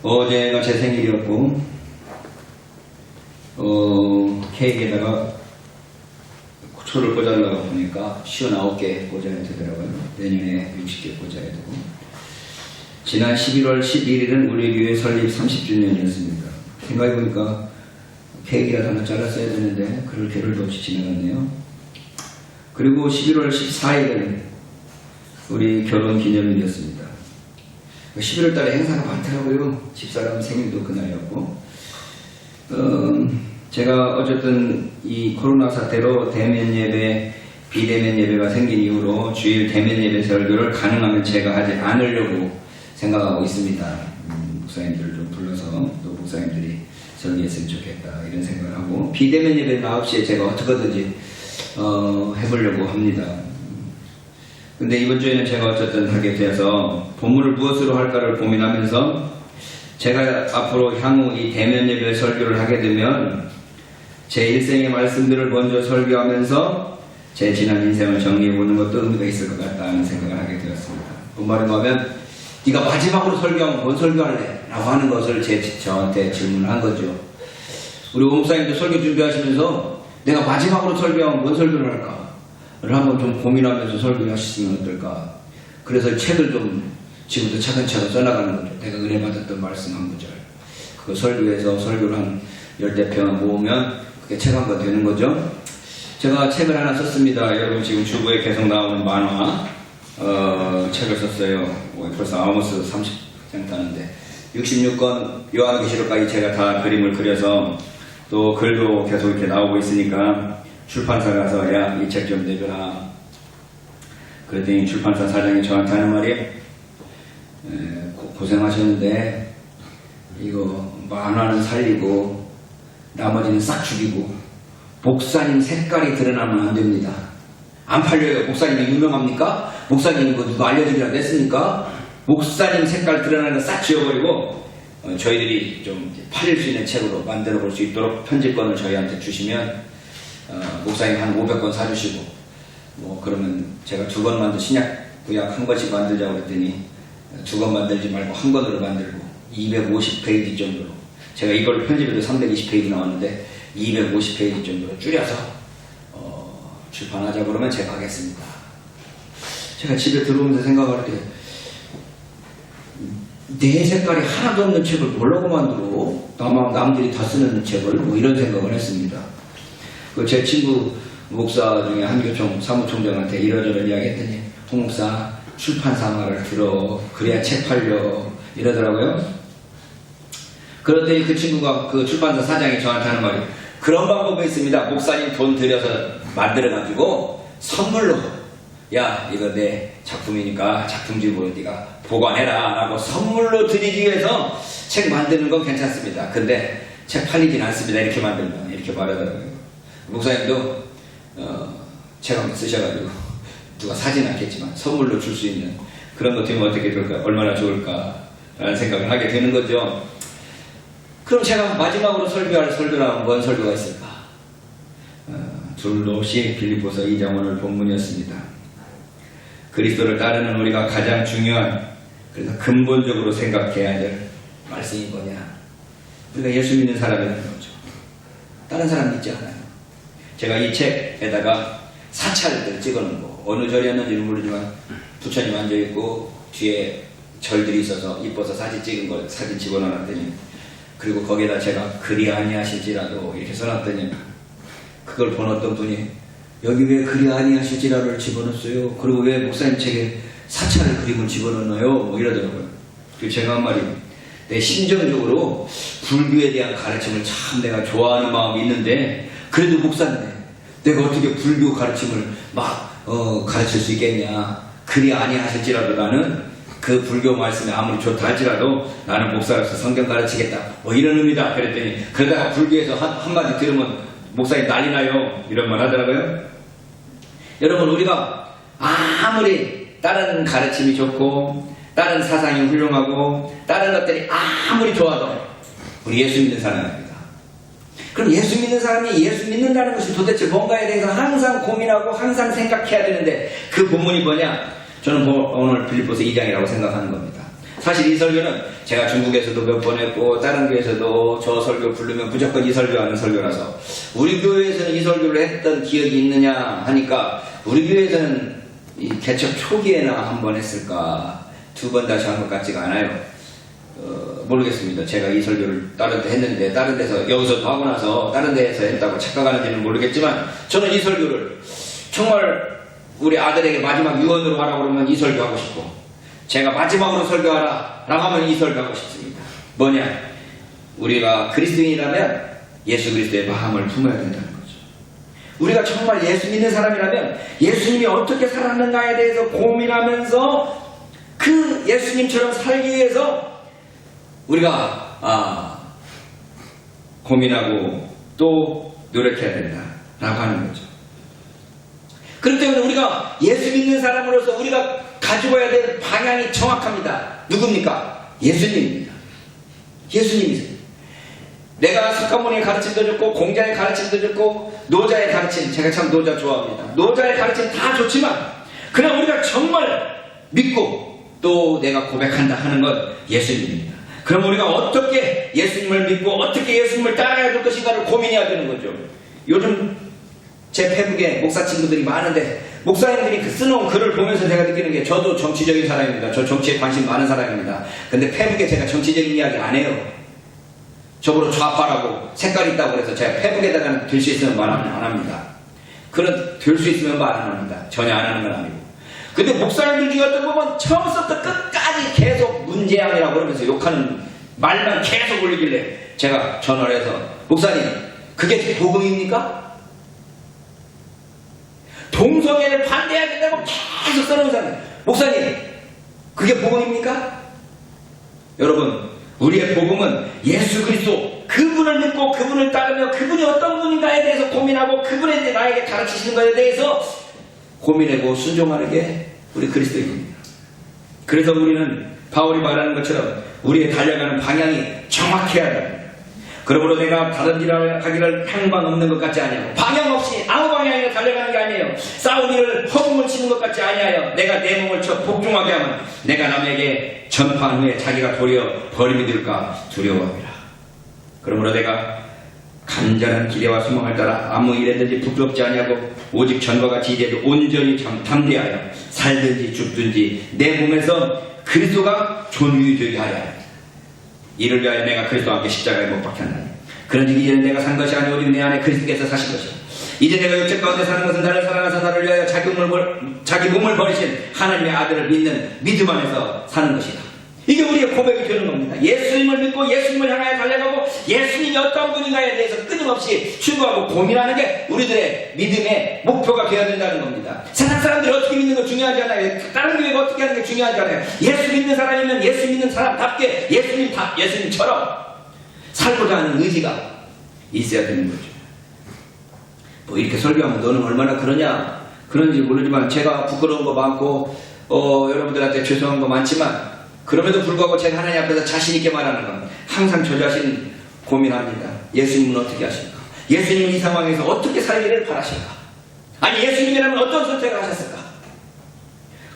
어제가 제 생일이었고, 케이크에다가 초를 꽂으려고 보니까 59개 꽂아야 되더라고요. 내년에 60개 꽂아야 되고. 지난 11월 11일은 우리 교회 설립 30주년이었습니다. 생각해보니까 케이크라도 하나 잘랐어야 되는데 그럴 겨를도 없이 지나갔네요. 그리고 11월 14일은 우리 결혼 기념일이었습니다. 11월 달에 행사가 많더라고요. 집사람 생일도 그날이었고. 제가 어쨌든 이 코로나 사태로 대면 예배, 비대면 예배가 생긴 이후로 주일 대면 예배 설교를 가능하면 제가 하지 않으려고 생각하고 있습니다. 목사님들을 좀 불러서 또 목사님들이 설교했으면 좋겠다 이런 생각을 하고, 비대면 예배는 9시에 제가 어떻게든지 해보려고 합니다. 근데 이번 주에는 제가 어쨌든 하게 되어서 본문을 무엇으로 할까를 고민하면서 제가 앞으로 향후 이 대면 예배 설교를 하게 되면 제 일생의 말씀들을 먼저 설교하면서 제 지난 인생을 정리해보는 것도 의미가 있을 것 같다는 생각을 하게 되었습니다. 그 말은 뭐냐면, 네가 마지막으로 설교하면 뭔 설교할래? 라고 하는 것을 저한테 질문한 거죠. 우리 목사님도 설교 준비하시면서 내가 마지막으로 설교하면 뭔 설교를 할까? 를 한번 좀 고민하면서 설교하셨으면 어떨까? 그래서 책을 좀 지금부터 차근차근 써나가는 거죠. 내가 은혜 받았던 말씀 한 구절. 그 설교에서 설교를 한 10대 모으면 그게 책 한 권 되는 거죠. 제가 책을 하나 썼습니다. 여러분 지금 주부에 계속 나오는 만화 책을 썼어요. 벌써 아모스 30장 타는데 66권 요한계시록까지 제가 다 그림을 그려서 또 글도 계속 이렇게 나오고 있으니까 출판사 가서 야, 이 책 좀 내줘라. 그랬더니 출판사 사장이 저한테 하는 말이 고생하셨는데 이거 만화는 살리고 나머지는 싹 죽이고 목사님 색깔이 드러나면 안 됩니다. 안 팔려요. 목사님이 유명합니까? 목사님 이거 누가 알려주기라도 했습니까? 목사님 색깔 드러나는 거 싹 지워버리고 저희들이 좀 팔릴 수 있는 책으로 만들어 볼 수 있도록 편집권을 저희한테 주시면 목사님 한 500권 사주시고 뭐 그러면 제가 2권 만들 신약 구약 한 권씩 만들자고 그랬더니 2권 만들지 말고 한 권으로 만들고 250페이지 정도로, 제가 이걸 편집해도 320페이지 나왔는데 250페이지 정도로 줄여서 출판하자 그러면 제가 하겠습니다. 제가 집에 들어오면서 생각할 때 내 색깔이 하나도 없는 책을 뭐라고 만들어? 남들이 다 쓰는 책을 뭐 이런 생각을 했습니다. 제 친구 목사 중에 한교총 사무총장한테 이러저러 이야기했더니 홍 목사 출판사 말을 들어 그래야 책 팔려 이러더라고요. 그런데 그 친구가 그 출판사 사장이 저한테 하는 말이, 그런 방법이 있습니다. 목사님 돈 들여서 만들어가지고 선물로, 야 이거 내 작품이니까 작품집으로 네가 보관해라 라고 선물로 드리기 위해서 책 만드는 건 괜찮습니다. 근데 책 팔리진 않습니다. 이렇게 만들면, 이렇게 말하더라고요. 목사님도 책 한번 쓰셔가지고 누가 사진 않겠지만 선물로 줄 수 있는 그런 것 되면 어떻게 될까, 얼마나 좋을까 라는 생각을 하게 되는 거죠. 그럼 제가 마지막으로 설교할 설교라면 뭔 설교가 있을까? 둘도 없이 빌립보서 2장 오늘 본문이었습니다. 그리스도를 따르는 우리가 가장 중요한, 그래서 근본적으로 생각해야 될 말씀이 뭐냐? 우리가 예수 믿는 사람이라는 거죠. 다른 사람 믿지 않아요. 제가 이 책에다가 사찰들 찍어놓은 거, 어느 절이었는지는 모르지만 부처님 앉아있고 뒤에 절들이 있어서 이뻐서 사진 찍은 걸 사진 집어넣었더니, 그리고 거기에다 제가 그리 아니하실지라도 이렇게 써놨더니 그걸 본 어떤 분이 여기 왜 그리 아니하실지라도를 집어넣었어요? 그리고 왜 목사님 책에 사찰의 그림을 집어넣나요? 뭐 이러더라고요. 그래서 제가 한 말이, 내 심정적으로 불교에 대한 가르침을 참 내가 좋아하는 마음이 있는데 그래도 목사인데 내가 어떻게 불교 가르침을 막 가르칠 수 있겠냐. 그리 아니하실지라도 나는 그 불교 말씀이 아무리 좋다 할지라도 나는 목사로서 성경 가르치겠다. 뭐 이런 의미다. 그랬더니 그러다가 불교에서 한마디 들으면 목사님 난리 나요. 이런 말 하더라고요. 여러분, 우리가 아무리 다른 가르침이 좋고 다른 사상이 훌륭하고 다른 것들이 아무리 좋아도 우리 예수 믿는 사람입니다. 그럼 예수 믿는 사람이 예수 믿는다는 것이 도대체 뭔가에 대해서 항상 고민하고 항상 생각해야 되는데 그 본문이 뭐냐? 저는 오늘 빌립보서 2장이라고 생각하는 겁니다. 사실 이 설교는 제가 중국에서도 몇 번 했고 다른 교회에서도 저 설교 부르면 무조건 이 설교하는 설교라서 우리 교회에서는 이 설교를 했던 기억이 있느냐 하니까 우리 교회에서는 이 개척 초기에나 한 번 했을까 2번 다시 한 것 같지가 않아요. 모르겠습니다. 제가 이 설교를 다른 데 했는데 다른 데서 여기서 하고 나서 다른 데에서 했다고 착각하는지는 모르겠지만 저는 이 설교를 정말 우리 아들에게 마지막 유언으로 하라고 그러면 이 설교하고 싶고 제가 마지막으로 설교하라 라고 하면 이 설교하고 싶습니다. 뭐냐? 우리가 그리스도인이라면 예수 그리스도의 마음을 품어야 된다는 거죠. 우리가 정말 예수 믿는 사람이라면 예수님이 어떻게 살았는가에 대해서 고민하면서 그 예수님처럼 살기 위해서 우리가 고민하고 또 노력해야 된다라고 하는 거죠. 그렇기 때문에 우리가 예수 믿는 사람으로서 우리가 가지고 해야 될 방향이 정확합니다. 누굽니까? 예수님입니다. 예수님이세요. 내가 석가모니의 가르침도 좋고 공자의 가르침도 좋고 노자의 가르침, 제가 참 노자 좋아합니다. 노자의 가르침 다 좋지만 그냥 우리가 정말 믿고 또 내가 고백한다 하는 건 예수님입니다. 그럼 우리가 어떻게 예수님을 믿고 어떻게 예수님을 따라야 될 것인가를 고민해야 되는 거죠. 요즘 제 페북에 목사 친구들이 많은데 목사님들이 쓰는 글을 보면서 제가 느끼는 게 저도 정치적인 사람입니다. 저 정치에 관심 많은 사람입니다. 근데 페북에 제가 정치적인 이야기 안 해요. 저보고 좌파라고 색깔 있다고 그래서 제가 페북에다가 들 수 있으면 말 안 합니다. 들 수 있으면 말 안 합니다. 전혀 안 하는 건 아니고. 근데 목사님들 중에 어떤 보면 처음부터 끝까지 계속 문재앙이라고 그러면서 욕하는 말만 계속 올리길래 제가 전화를 해서 목사님 그게 복음입니까? 동성애를 반대해야 된다고 계속 써놓은 사람 목사님 그게 복음입니까? 여러분 우리의 복음은 예수 그리스도 그분을 믿고 그분을 따르며 그분이 어떤 분인가에 대해서 고민하고 그분이 나에게 가르치시는 것에 대해서 고민하고 순종하는 게 우리 그리스도인입니다. 그래서 우리는 바울이 말하는 것처럼 우리의 달려가는 방향이 정확해야 합니다. 그러므로 내가 다른 일을 하기를 향방 없는 것 같지 아니하고 방향 없이 아무 방향이나 달려가는 게 아니에요. 싸우기를 허공을 치는 것 같지 아니하여 내가 내 몸을 쳐 복종하게 하면 내가 남에게 전파한 후에 자기가 도리어 버림이 될까 두려워합니다. 그러므로 내가 간절한 기대와 소망을 따라 아무 일에든지 부끄럽지 아니하고 오직 전과 같이 이제도 온전히 담대하여 살든지 죽든지 내 몸에서 그리스도가 존귀 되게 하려 합니다. 이를 위하여 내가 그리스도와 함께 십자가에 못 박혔나니 그런즉 이제는 내가 산 것이 아니오 오직 내 안에 그리스도께서 사신 것이라. 이제 내가 육체 가운데 사는 것은 나를 사랑하사 나를 위하여 자기 몸을 버리신 하나님의 아들을 믿는 믿음 안에서 사는 것이다. 이게 우리의 고백이 되는 겁니다. 예수님을 믿고 예수님을 향하여 달려가고 예수님이 어떤 분인가에 대해서 끊임없이 추구하고 고민하는 게 우리들의 믿음의 목표가 되어야 된다는 겁니다. 세상 사람들이 어떻게 믿는 거 중요하지 않아요. 다른 교회가 어떻게 하는 게 중요하지 않아요. 예수 믿는 사람이면 예수 믿는 사람답게 예수님처럼 살고자 하는 의지가 있어야 되는 거죠. 뭐 이렇게 설교하면 너는 얼마나 그런지 모르지만 제가 부끄러운 거 많고 여러분들한테 죄송한 거 많지만 그럼에도 불구하고 제가 하나님 앞에서 자신있게 말하는 건 항상 저 자신 고민합니다. 예수님은 어떻게 하실까? 예수님은 이 상황에서 어떻게 살기를 바라실까? 아니 예수님이라면 어떤 선택을 하셨을까?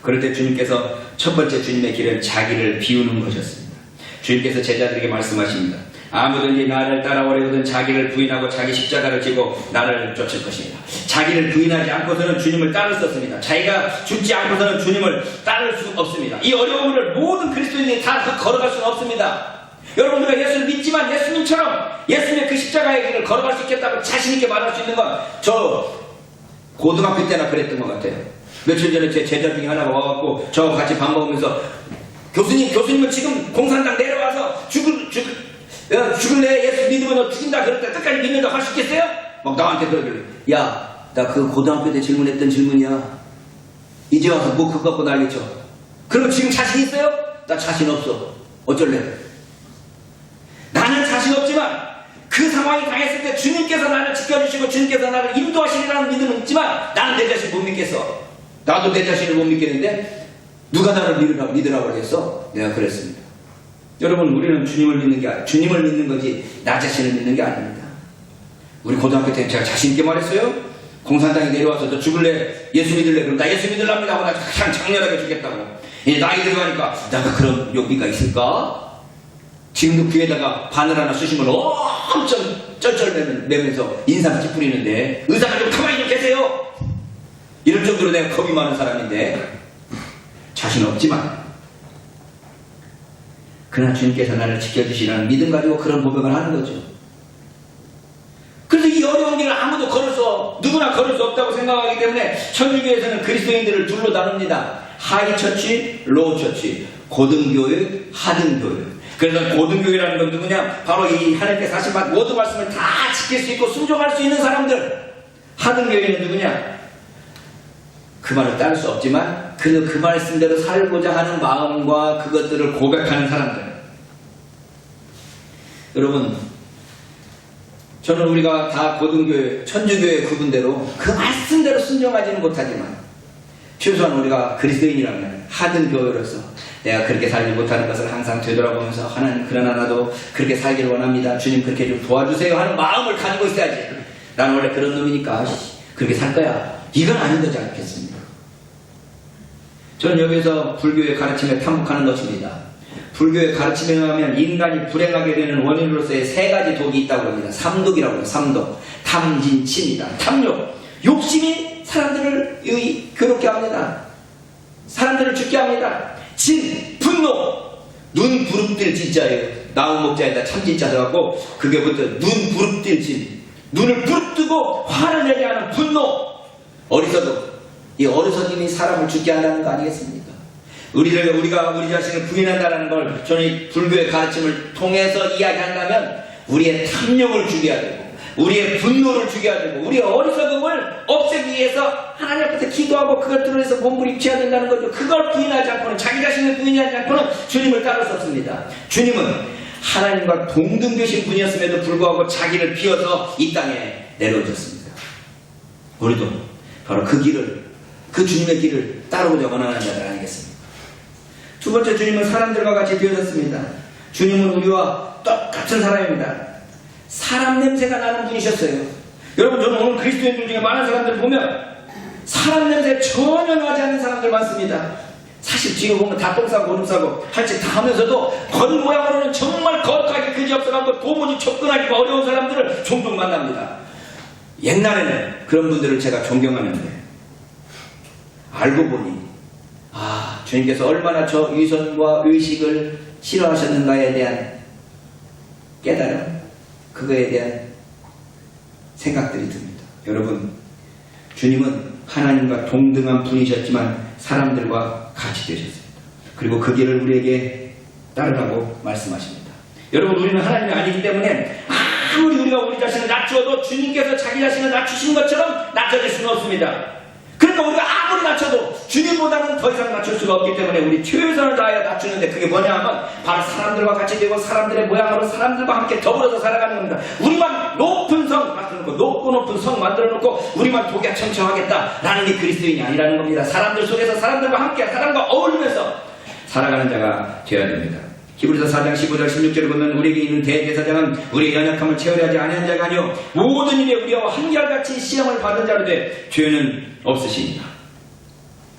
그럴 때 주님께서 첫 번째 주님의 길은 자기를 비우는 것이었습니다. 주님께서 제자들에게 말씀하십니다. 아무든지 나를 따라오려거든 자기를 부인하고 자기 십자가를 지고 나를 쫓을 것입니다. 자기를 부인하지 않고서는 주님을 따를 수 없습니다. 자기가 죽지 않고서는 주님을 따를 수 없습니다. 이 어려움을 모든 그리스도인들이 다 걸어갈 수는 없습니다. 여러분 우리가 예수를 믿지만 예수님처럼 예수님의 그 십자가의 길을 걸어갈 수 있겠다고 자신있게 말할 수 있는 건 저 고등학교 때나 그랬던 것 같아요. 며칠 전에 제 제자 중에 하나가 와갖고 저하고 같이 밥 먹으면서 교수님은 지금 공산당 내려와서 죽을래 예수 믿으면 너 죽인다 그럴 때 끝까지 믿는다 할 수 있겠어요? 막 나한테 그러길래 야 나 그 고등학교 때 질문했던 질문이야. 이제 와서 뭐 그거 갖고 난리쳐. 그럼 지금 자신 있어요? 나 자신 없어. 어쩔래? 나는 자신 없지만 그 상황이 당했을 때 주님께서 나를 지켜주시고 주님께서 나를 인도하시리라는 믿음은 있지만 나는 내 자신 못 믿겠어. 나도 내 자신을 못 믿겠는데 누가 나를 믿으라고 했어? 내가 그랬습니다. 여러분 우리는 주님을 믿는 거지 나 자신을 믿는 게 아닙니다. 우리 고등학교 때 제가 자신있게 말했어요. 공산당이 내려와서 저 죽을래 예수 믿을래 그럼 나 예수 믿으랍니다 하고 나 그냥 장렬하게 죽겠다고. 나이 들어가니까 내가 그런 용기가 있을까? 지금도 귀에다가 바늘 하나 쑤시면 엄청 쩔쩔매면서 인상 찌푸리는데 의사가 좀 가만히 좀 계세요. 이럴 정도로 내가 겁이 많은 사람인데 자신 없지만 그러나 주님께서 나를 지켜주시라는 믿음 가지고 그런 고백을 하는 거죠. 그래서 이 어려운 길을 아무도 누구나 걸을 수 없다고 생각하기 때문에 천주교에서는 그리스도인들을 둘로 나눕니다. 하이처치, 로우처치, 고등교육, 하등교육. 그래서 고등교회라는 건 누구냐? 바로 이 하나님께서 하신 모든 말씀을 다 지킬 수 있고 순종할 수 있는 사람들. 하등교회는 누구냐? 그 말을 따를 수 없지만 그 말씀대로 살고자 하는 마음과 그것들을 고백하는 사람들. 여러분, 저는 우리가 다 고등교회, 천주교회 그분대로 그 말씀대로 순종하지는 못하지만 최소한 우리가 그리스도인이라면 하등교회로서 내가 그렇게 살지 못하는 것을 항상 되돌아보면서 하나님, 그러나 나도 그렇게 살기를 원합니다. 주님 그렇게 좀 도와주세요 하는 마음을 가지고 있어야지. 나는 원래 그런 놈이니까 그렇게 살 거야. 이건 아닌 거지 않겠습니까? 저는 여기서 불교의 가르침에 탐복하는 것입니다. 불교의 가르침에 의하면 인간이 불행하게 되는 원인으로서의 세 가지 독이 있다고 합니다. 삼독이라고 해요. 삼독. 탐진치입니다. 탐욕. 욕심이 사람들을 괴롭게 합니다. 사람들을 죽게 합니다. 진, 분노. 눈 부릅뜰 진짜예요. 나무 목자에다 참진짜 써갖고 그게 부터 눈 부릅뜰 진. 눈을 부릅뜨고 화를 내게 하는 분노. 어리석음. 이 어리석음이 사람을 죽게 한다는 거 아니겠습니까? 우리가 우리 자신을 부인한다는 걸 저는 이 불교의 가르침을 통해서 이야기한다면 우리의 탐욕을 죽여야 되고 우리의 분노를 죽여야 되고 우리의 어리석음을 없애기 위해서 하나님 앞에서 기도하고 그것들을 위해서 몸부림쳐야 된다는 거죠. 그걸 부인하지 않고는, 자기 자신을 부인하지 않고는 주님을 따를 수 없습니다. 주님은 하나님과 동등되신 분이었음에도 불구하고 자기를 비워서 이 땅에 내려오셨습니다. 우리도 바로 그 길을, 그 주님의 길을 따르고자 원하는 자들 아니겠습니까? 두 번째, 주님은 사람들과 같이 되어졌습니다. 주님은 우리와 똑같은 사람입니다. 사람 냄새가 나는 분이셨어요. 여러분, 저는 오늘 그리스도인들 중에 많은 사람들 보면 사람 냄새 전혀 나지 않는 사람들 많습니다. 사실 뒤에 보면 다 똥싸고 오줌 싸고 할 짓 다 하면서도 겉모양으로는 정말 거룩하게 그지없어갖고 도무지 접근하기가 어려운 사람들을 종종 만납니다. 옛날에는 그런 분들을 제가 존경하는데 알고 보니 주님께서 얼마나 저 위선과 의식을 싫어하셨는가에 대한 깨달음, 그거에 대한 생각들이 듭니다. 여러분, 주님은 하나님과 동등한 분이셨지만 사람들과 같이 되셨습니다. 그리고 그 길을 우리에게 따르라고 말씀하십니다. 여러분, 우리는 하나님이 아니기 때문에 아무리 우리가 우리 자신을 낮추어도 주님께서 자기 자신을 낮추신 것처럼 낮춰질 수는 없습니다. 그러니까 우리가 아무리 낮춰도 주님보다는 더 이상 낮출 수가 없기 때문에 우리 최선을 다하여 낮추는데, 그게 뭐냐 하면 바로 사람들과 같이 되고 사람들의 모양으로 사람들과 함께 더불어서 살아가는 겁니다. 우리만 높은 성 만들어놓고 높은 성 만들어놓고 우리만 독야 청청하겠다라는 게 그리스도인이 아니라는 겁니다. 사람들 속에서 사람들과 함께, 사람과 어울리면서 살아가는 자가 되어야 됩니다. 히브리서 4장 15절 16절을 보면 우리에게 있는 대제사장은 우리의 연약함을 채우려 하지 아니한 자가 아니요 모든 일에 우리와 한결같이 시험을 받은 자로 돼 죄는 없으시니라.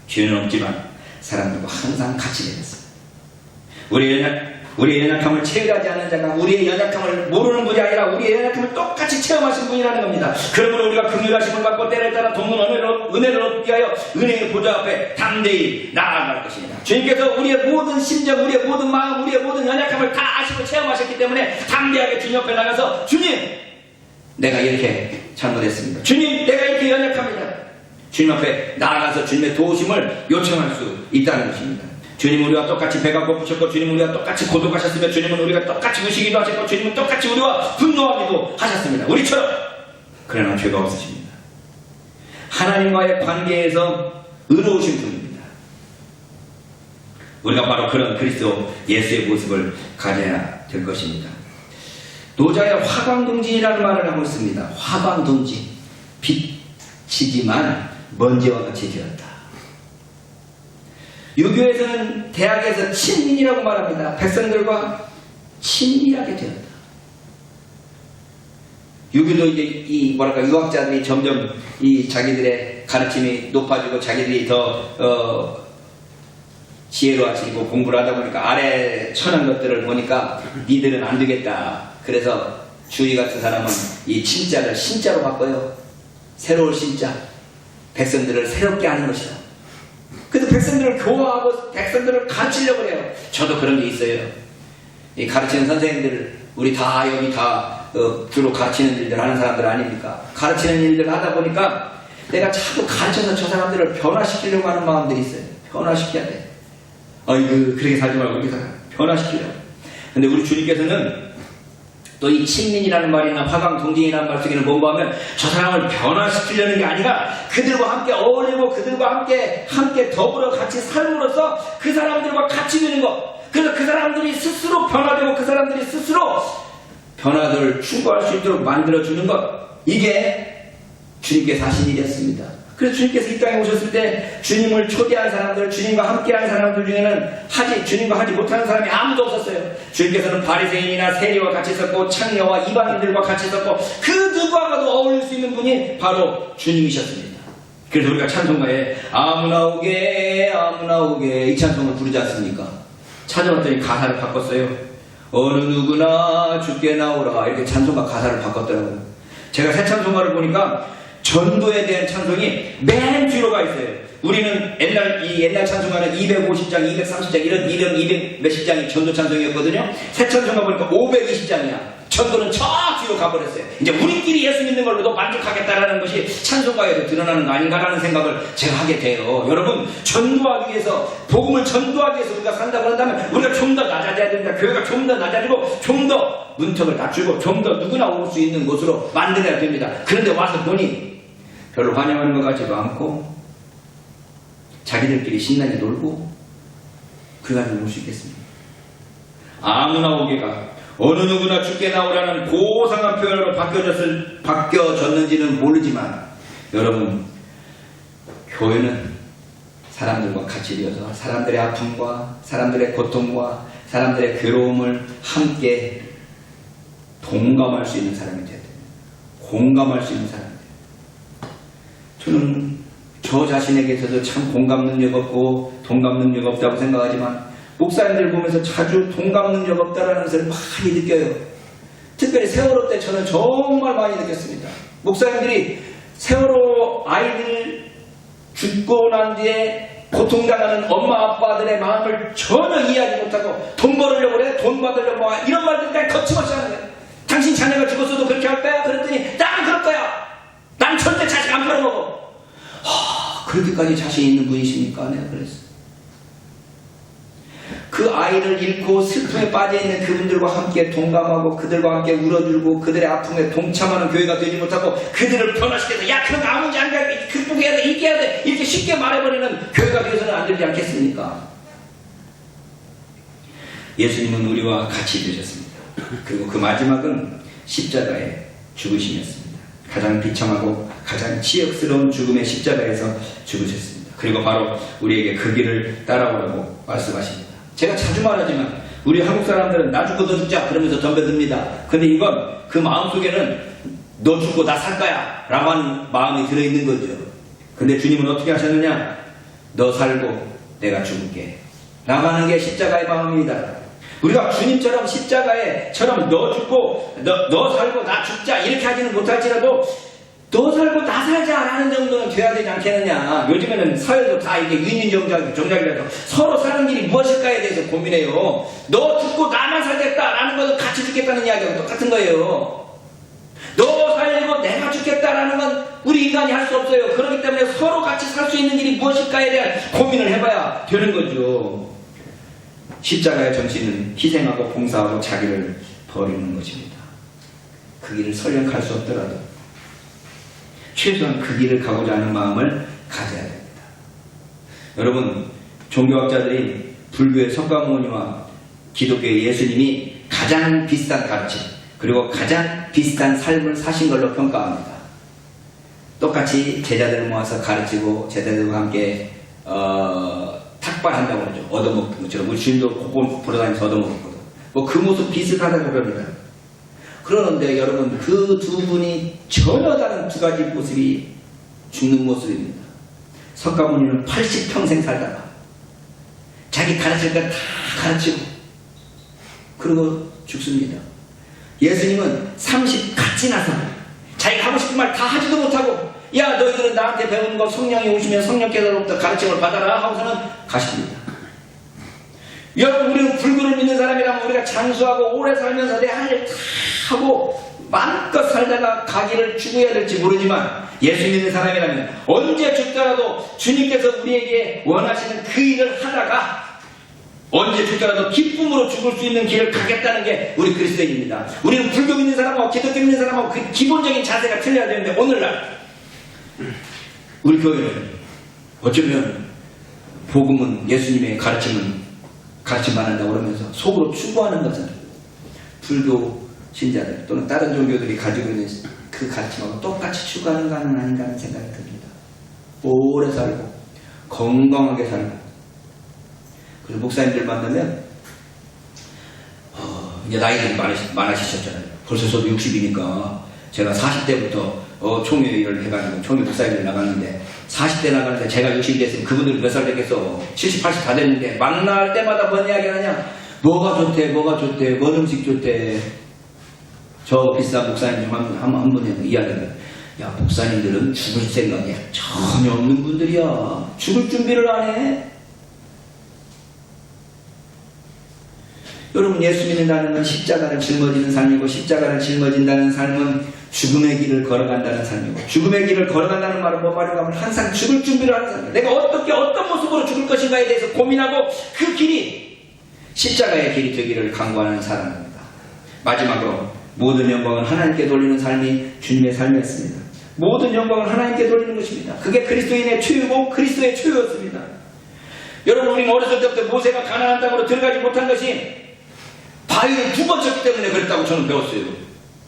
죄는 없지만 사람들과 항상 같이 되었습니다. 우리의 연약함을 채우려 하지 않는 자가 우리의 연약함을 모르는 분이 아니라 우리의 연약함을 똑같이 체험하신 분이라는 겁니다. 그러므로 우리가 긍휼하심을 받고 때를 따라 돕는 은혜를 얻기 위하여 은혜의 보좌 앞에 담대히 나아갈 것입니다. 주님께서 우리의 모든 심정, 우리의 모든 마음, 우리의 모든 연약함을 다 아시고 체험하셨기 때문에 담대하게 주님 앞에 나가서 주님, 내가 이렇게 잘못했습니다. 주님, 내가 이렇게 연약합니다. 주님 앞에 나아가서 주님의 도우심을 요청할 수 있다는 것입니다. 주님은 우리와 똑같이 배가 고프셨고 주님은 우리와 똑같이 고독하셨으며 주님은 우리가 똑같이 우시기도 하셨고 주님은 똑같이 우리와 분노하기도 하셨습니다. 우리처럼. 그러나 죄가 없으십니다. 하나님과의 관계에서 의로우신 분입니다. 우리가 바로 그런 그리스도 예수의 모습을 가져야 될 것입니다. 노자의 화광동진이라는 말을 하고 있습니다. 화광동진, 빛이지만 먼지와 같이 되었다. 유교에서는 대학에서 친민이라고 말합니다. 백성들과 친밀하게 되었다. 유교도 이제 유학자들이 점점 자기들의 가르침이 높아지고 자기들이 더 지혜로워지고 공부를 하다 보니까 아래 천한 것들을 보니까 니들은 안 되겠다. 그래서 주의 같은 사람은 이 진짜를 신자로 바꿔요. 새로운 신자. 백성들을 새롭게 하는 것이다. 그래서 백성들을 교화하고 백성들을 가르치려고 해요. 저도 그런 게 있어요. 이 가르치는 선생님들, 우리 다 여기 다 주로 가르치는 일들 하는 사람들 아닙니까? 가르치는 일들 하다 보니까 내가 자꾸 가르쳐서 저 사람들을 변화시키려고 하는 마음들이 있어요. 변화시켜야 돼. 어이구, 그렇게 살지 말고 이렇게 살아. 변화시키려고. 근데 우리 주님께서는 또 이 친민이라는 말이나 화강 동진이라는 말 속에는 뭔가 하면 저 사람을 변화시키려는 게 아니라 그들과 함께 어울리고 그들과 함께 더불어 같이 삶으로써 그 사람들과 같이 되는 것. 그래서 그 사람들이 스스로 변화되고 그 사람들이 스스로 변화를 추구할 수 있도록 만들어주는 것. 이게 주님께서 하신 일이었습니다. 그래서 주님께서 이 땅에 오셨을 때 주님을 초대한 사람들, 주님과 함께한 사람들 중에는 주님과 하지 못하는 사람이 아무도 없었어요. 주님께서는 바리새인이나 세리와 같이 있었고 창녀와 이방인들과 같이 있었고 그 누구와도 어울릴 수 있는 분이 바로 주님이셨습니다. 그래서 우리가 찬송가에 아무나 오게 아무나 오게 이 찬송을 부르지 않습니까? 찾아봤더니 가사를 바꿨어요. 어느 누구나 주께 나오라 이렇게 찬송가 가사를 바꿨더라고요. 제가 새 찬송가를 보니까 전도에 대한 찬송이 맨 뒤로 가 있어요. 우리는 옛날 찬송가는 250장, 230장 이런 200 몇십 장이 전도 찬송이었거든요. 새 찬송가 보니까 520장이야. 전도는 저 뒤로 가버렸어요. 이제 우리끼리 예수 믿는 걸로도 만족하겠다라는 것이 찬송가에도 드러나는 거 아닌가라는 생각을 제가 하게 돼요. 여러분, 전도하기 위해서, 복음을 전도하기 위해서 우리가 산다고 한다면 우리가 좀 더 낮아져야 됩니다. 교회가 좀 더 낮아지고 좀 더 문턱을 낮추고 좀 더 누구나 올 수 있는 곳으로 만들어야 됩니다. 그런데 와서 보니 별로 환영하는 것 같지도 않고 자기들끼리 신나게 놀고 그가지고 올 수 있겠습니다. 아무나 오게가 어느 누구나 주께 나오라는 고상한 표현으로 바뀌어졌는지는 모르지만 여러분, 교회는 사람들과 같이 되어서 사람들의 아픔과 사람들의 고통과 사람들의 괴로움을 함께 동감할 수 있는 사람이 되어야 됩니다. 공감할 수 있는 사람이 돼요. 저는 저 자신에게서도 참 공감 능력 없고 동감 능력 없다고 생각하지만 목사님들 보면서 자주 동감 능력 없다라는 것을 많이 느껴요. 특별히 세월호 때 저는 정말 많이 느꼈습니다. 목사님들이 세월호 아이들 죽고 난 뒤에 고통당하는 엄마 아빠들의 마음을 전혀 이해하지 못하고 돈 벌으려고 그래, 돈 받으려고 해, 이런 말들까지 거침없이 하는 거예요. 당신 자녀가 죽었어도 그렇게 할 거야? 그랬더니 나는 그럴 거야. 난 절대 자식 안 팔아먹어. 그렇게까지 자신 있는 분이십니까? 내가 그랬어. 그 아이를 잃고 슬픔에 빠져있는 그분들과 함께 동감하고 그들과 함께 울어주고 그들의 아픔에 동참하는 교회가 되지 못하고 그들을 변화시켜서 야 그런 거 아무 문제 안 돼, 극복해야 돼, 이겨야 돼 이렇게 쉽게 말해버리는 교회가 되어서는 안 되지 않겠습니까? 예수님은 우리와 같이 되셨습니다. 그리고 그 마지막은 십자가의 죽으심이었습니다. 가장 비참하고 가장 치욕스러운 죽음의 십자가에서 죽으셨습니다. 그리고 바로 우리에게 그 길을 따라오라고 말씀하십니다. 제가 자주 말하지만 우리 한국 사람들은 나 죽고 너 죽자 그러면서 덤벼듭니다. 근데 이건 그 마음속에는 너 죽고 나 살 거야 라고 하는 마음이 들어있는 거죠. 근데 주님은 어떻게 하셨느냐? 너 살고 내가 죽을게 라고 하는 게 십자가의 마음입니다. 우리가 주님처럼 십자가에처럼 너 죽고 너 살고 나 죽자 이렇게 하지는 못할지라도 너 살고 나 살자라는 정도는 돼야 되지 않겠느냐. 요즘에는 사회도 다 이게 윈윈 정작이라서 서로 사는 길이 무엇일까에 대해서 고민해요. 너 죽고 나만 살겠다라는 것은 같이 죽겠다는 이야기하고 똑같은 거예요. 너 살고 내가 죽겠다라는 건 우리 인간이 할 수 없어요. 그렇기 때문에 서로 같이 살 수 있는 길이 무엇일까에 대한 고민을 해봐야 되는 거죠. 십자가의 정신은 희생하고 봉사하고 자기를 버리는 것입니다. 그 길을 설령 갈 수 없더라도 최소한 그 길을 가고자 하는 마음을 가져야 됩니다. 여러분, 종교학자들이 불교의 석가모니와 기독교의 예수님이 가장 비슷한 가르침 그리고 가장 비슷한 삶을 사신 걸로 평가합니다. 똑같이 제자들을 모아서 가르치고 제자들과 함께 탁발한다고 그러죠. 얻어먹는 것처럼 우리 주님도 곳곳 돌아다니면서 얻어먹었거든. 뭐 그 모습 비슷하다고 그럽니다. 그러는데 여러분, 그 두 분이 전혀 다른 두 가지 모습이 죽는 모습입니다. 석가모니는 80평생 살다가 자기 가르칠 건 다 가르치고 그러고 죽습니다. 예수님은 30 갓 지나서 자기가 하고 싶은 말 다 하지도 못하고 야 너희들은 나한테 배우는 거 성령이 오시면 성령께서로부터 가르침을 받아라 하고서는 가십니다. 여러분 우리는 불교를 믿는 사람이라면 우리가 장수하고 오래 살면서 내 할 일 다 하고 마음껏 살다가 가기를 추구해야 될지 모르지만 예수 믿는 사람이라면 언제 죽더라도 주님께서 우리에게 원하시는 그 일을 하다가 언제 죽더라도 기쁨으로 죽을 수 있는 길을 가겠다는 게 우리 그리스도인입니다. 우리는 불교 믿는 사람하고 기독교 믿는 사람하고 그 기본적인 자세가 틀려야 되는데 오늘날 우리 교회는 어쩌면 복음은 예수님의 가르침 받는다고 그러면서 속으로 추구하는 것은 불교 신자들 또는 다른 종교들이 가지고 있는 그 가르침하고 똑같이 추구하는 거 아닌가 하는 생각이 듭니다. 오래 살고 건강하게 살고 그래서 목사님들 만나면 이제 나이들이 많으시셨잖아요. 벌써 저도 60이니까 제가 40대부터 총회 일을 해가지고 총회 목사님들 나갔는데 40대 나가는데 제가 60이 됐으면 그분들 몇 살 됐겠어. 70, 80 다 됐는데 만날 때마다 뭔 이야기 하냐. 뭐가 좋대 뭔 음식 좋대. 저 비싼 목사님 한 분이 이야기를 야 목사님들은 죽을 생각이 전혀 없는 분들이야. 죽을 준비를 안 해. 여러분 예수 믿는다는 건 십자가를 짊어지는 삶이고 십자가를 짊어진다는 삶은 죽음의 길을 걸어간다는 삶이고 죽음의 길을 걸어간다는 말은 뭔 말인가 하면 항상 죽을 준비를 하는 삶이에요. 내가 어떤 모습으로 죽을 것인가에 대해서 고민하고 그 길이 십자가의 길이 되기를 간구하는 사람입니다. 마지막으로 모든 영광은 하나님께 돌리는 삶이 주님의 삶이었습니다. 모든 영광은 하나님께 돌리는 것입니다. 그게 그리스도인의 초유고 그리스도의 초유였습니다. 여러분 우리는 어렸을 때부터 모세가 가나안 땅으로 들어가지 못한 것이 바위를 2번 쳤기 때문에 그랬다고 저는 배웠어요.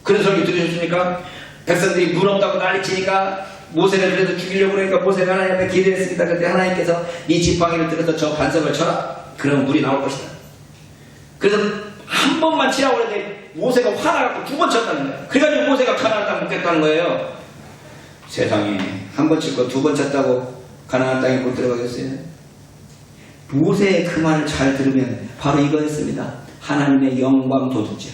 그런 설교 들으셨습니까? 백성들이 물 없다고 난리치니까 모세를 그래도 죽이려고 그러니까 모세가 하나님 앞에 기도했습니다. 그때 하나님께서 네 지팡이를 들어서 저 반석을 쳐라. 그러면 물이 나올 것이다. 그래서 한 번만 치라고 그랬는데 모세가 화나갖고 2번 쳤다는 거예요. 그래가지고 모세가 가나안 땅 못 겠다는 거예요. 세상에 한 번 칠 거 2번 쳤다고 가나안 땅에 못 들어가겠어요? 모세의 그 말을 잘 들으면 바로 이거였습니다. 하나님의 영광 도둑질.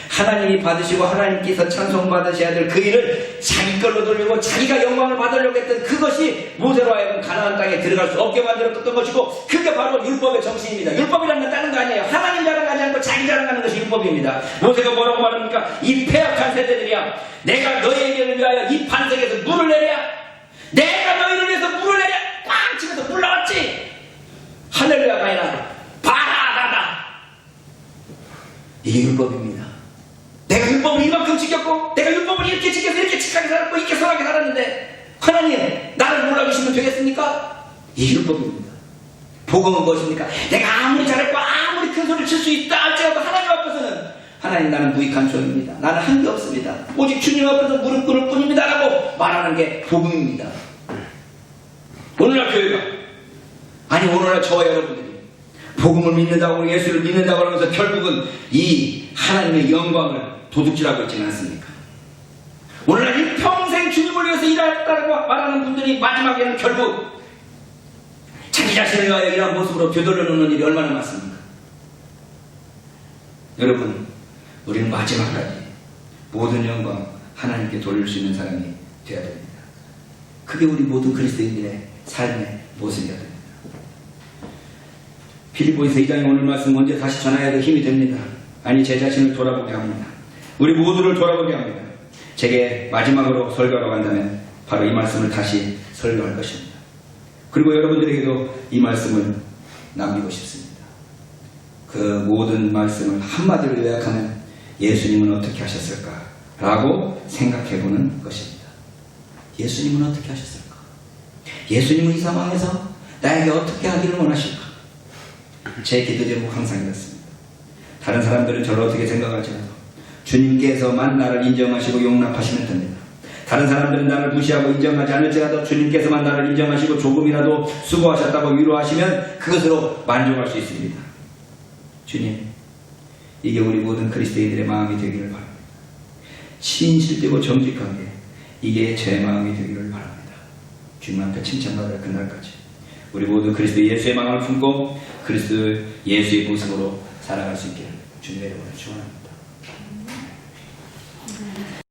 하나님이 받으시고 하나님께서 찬송받으셔야 될 그 일을 자기 걸로 돌리고 자기가 영광을 받으려고 했던 그것이 모세로 하여금 가나안 땅에 들어갈 수 없게 만들었던 것이고 그게 바로 율법의 정신입니다. 율법이라는 건 다른 거 아니에요. 하나님 자랑하지 않고 자기 자랑하는 것이 율법입니다. 모세가 뭐라고 말합니까? 이 패역한 세대들이야. 내가 너희에게 위하여 이 반석에서 물을 내랴. 내가 너희를 위해서 물을 내랴. 꽝 치면서 물 나왔지. 할렐루야가 아니라 바라다다. 이게 율법입니다. 내가 율법을 이만큼 지켰고 내가 율법을 이렇게 지켜서 이렇게 착하게 살았고 이렇게 선하게 살았는데 하나님 나를 몰라주시면 되겠습니까? 이게 율법입니다. 복음은 무엇입니까? 내가 아무리 잘했고 아무리 큰 소리를 칠 수 있다 할지라도 하나님 앞에서는 하나님 나는 무익한 종입니다. 나는 한 게 없습니다. 오직 주님 앞에서 무릎 꿇을 뿐입니다 라고 말하는 게 복음입니다. 오늘날 교회가 아니 오늘날 저와 여러분들이 복음을 믿는다고 예수를 믿는다고 하면서 결국은 이 하나님의 영광을 도둑질하고 있지는 않습니까? 오늘날 이 평생 주님을 위해서 일했다고 말하는 분들이 마지막에는 결국 자기 자신을 위하여 이런 모습으로 되돌려 놓는 일이 얼마나 많습니까? 여러분 우리는 마지막까지 모든 영광 하나님께 돌릴 수 있는 사람이 되어야 됩니다. 그게 우리 모든 그리스도인들의 삶의 모습이어야 됩니다. 빌립보에서 2장의 오늘 말씀 언제 다시 전해야 힘이 됩니다. 아니 제 자신을 돌아보게 합니다. 우리 모두를 돌아보게 합니다. 제게 마지막으로 설교하러 간다면 바로 이 말씀을 다시 설교할 것입니다. 그리고 여러분들에게도 이 말씀을 남기고 싶습니다. 그 모든 말씀을 한마디로 요약하면 예수님은 어떻게 하셨을까? 라고 생각해보는 것입니다. 예수님은 어떻게 하셨을까? 예수님은 이 상황에서 나에게 어떻게 하기를 원하실까? 제 기도 제목 항상 이렇습니다. 다른 사람들은 저를 어떻게 생각할지라도 주님께서만 나를 인정하시고 용납하시면 됩니다. 다른 사람들은 나를 무시하고 인정하지 않을지라도 주님께서만 나를 인정하시고 조금이라도 수고하셨다고 위로하시면 그것으로 만족할 수 있습니다. 주님, 이게 우리 모든 그리스도인들의 마음이 되기를 바랍니다. 진실되고 정직하게 이게 제 마음이 되기를 바랍니다. 주님 앞에 칭찬받을 그날까지 우리 모두 그리스도 예수의 마음을 품고 그리스도 예수의 모습으로 살아갈 수 있기를 주님의 이름으로 축원합니다.